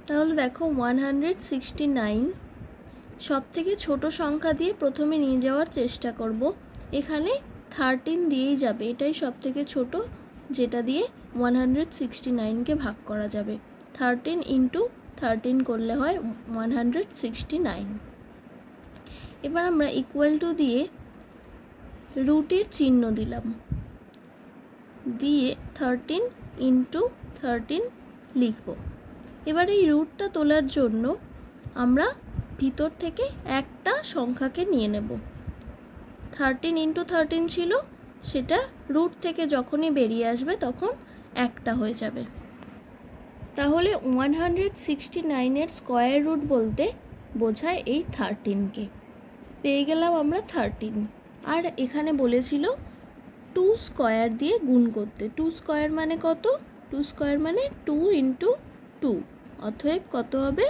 তাহলে দেখো 169 সব থেকে ছোট সংখ্যা দিয়ে প্রথমে নিয়ে যাওয়ার চেষ্টা করব। এখানে 13 দিয়েই যাবে, এটাই সব থেকে ছোট যেটা দিয়ে 169কে ভাগ করা যাবে। 13 ইন্টু 13 করলে হয় 169। এবার আমরা ইকুয়াল টু দিয়ে রুটের চিহ্ন দিলাম, দিয়ে 13 ইন্টু 13 লিখব। এবার এই রুটটা তোলার জন্য আমরা ভিতর থেকে একটা সংখ্যাকে নিয়ে নেব। 13 ইন্টু 13 ছিল, সেটা রুট থেকে যখনই বেরিয়ে আসবে তখন একটা হয়ে যাবে। তাহলে 169-এর স্কোয়ার রুট বলতে বোঝায় এই 13কে। পেয়ে গেলাম আমরা 13। আর এখানে বলেছিল 2 স্কোয়ার দিয়ে গুণ করতে। 2 স্কোয়ার মানে কত? 2 স্কোয়ার মানে 2 ইন্টু 2, অতএব কত হবে?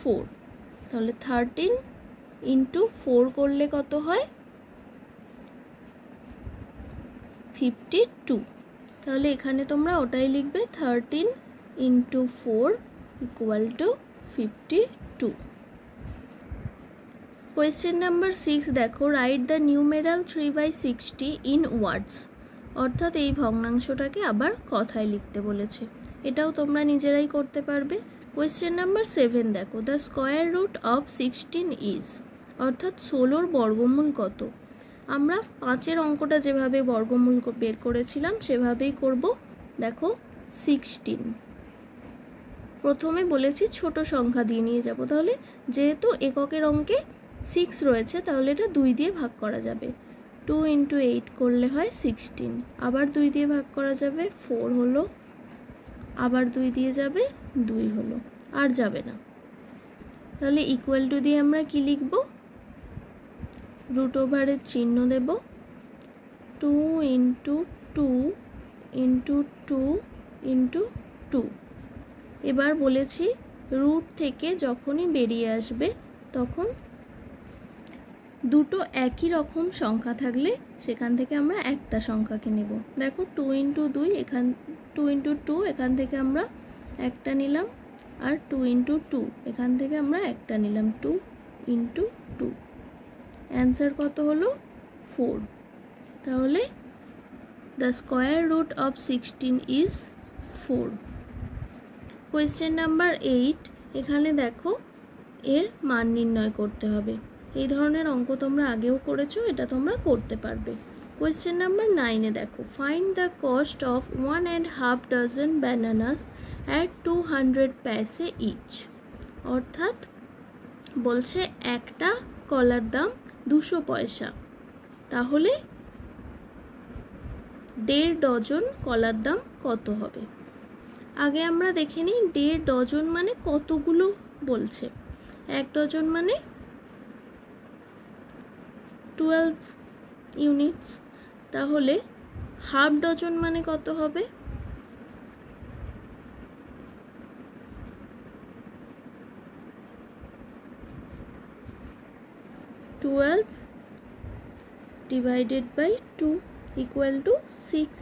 4। তাহলে 13 ইন্টু 4 করলে কত হয়? 52। তাহলে এখানে তোমরা ওটাই লিখবে, 13 into 4 equal to 52। Question number 6 দেখো, write the numeral 3/60 in words. অর্থাৎ এই ভগ্নাংশটাকে আবার কথায় লিখতে বলেছে। এটাও তোমরা নিজেরাই করতে পারবে। কোয়েশ্চেন নাম্বার 7 দেখো, the square root of 16 is. অর্থাৎ 16-র বর্গমূল কত? আমরা 5-এর অঙ্কটা যেভাবে বর্গমূল বের করেছিলাম সেভাবেই করব। দেখো 16, প্রথমে বলেছি ছোট সংখ্যা দিয়ে নিয়ে যাব। তাহলে যেহেতু এককের অঙ্কে 6 রয়েছে, তাহলে এটা 2 দিয়ে ভাগ করা যাবে। 2 ইন্টু 8 করলে হয় 16। আবার 2 দিয়ে ভাগ করা যাবে, 4 হলো। আবার 2 দিয়ে যাবে, 2 হলো, আর যাবে না। তাহলে ইকুয়াল টু দিয়ে আমরা কি লিখব? রুট ওভারের চিহ্ন দেব। 2 ইন্টু 2 ইন্টু 2 ইন্টু 2। এবার বলেছি রুট থেকে যখনই বেরিয়ে আসবে তখন দুটো একই রকম সংখ্যা থাকলে সেখান থেকে আমরা একটা সংখ্যাকে নেব। দেখো 2 ইন্টু 2, এখান 2 ইন্টু 2 এখান থেকে আমরা একটা নিলাম, আর 2 ইন্টু 2 এখান থেকে আমরা একটা নিলাম, 2 ইন্টু 2। অ্যান্সার কত হলো? 4। তাহলে the square root of 16 is 4। Question number 8, এখানে দেখো এর মান নির্ণয় করতে হবে। এই ধরনের অঙ্ক তোমরা আগেও করেছো, এটা তোমরা করতে পারবে। কোয়েশ্চেন নাম্বার 9-এ দেখো, find the cost of 1.5 dozen bananas at 200 paise each. অর্থাৎ বলছে একটা কলার দাম 200 পয়সা, তাহলে 1.5 ডজন কলার দাম কত হবে? আগে আমরা দেখে নিই 1.5 ডজন মানে কতগুলো বলছে। 1 ডজন মানে 12 ইউনিটস। তাহলে হাফ ডজন মানে কত হবে? 12 ডিভাইডেড বাই 2 ইকুয়াল টু 6।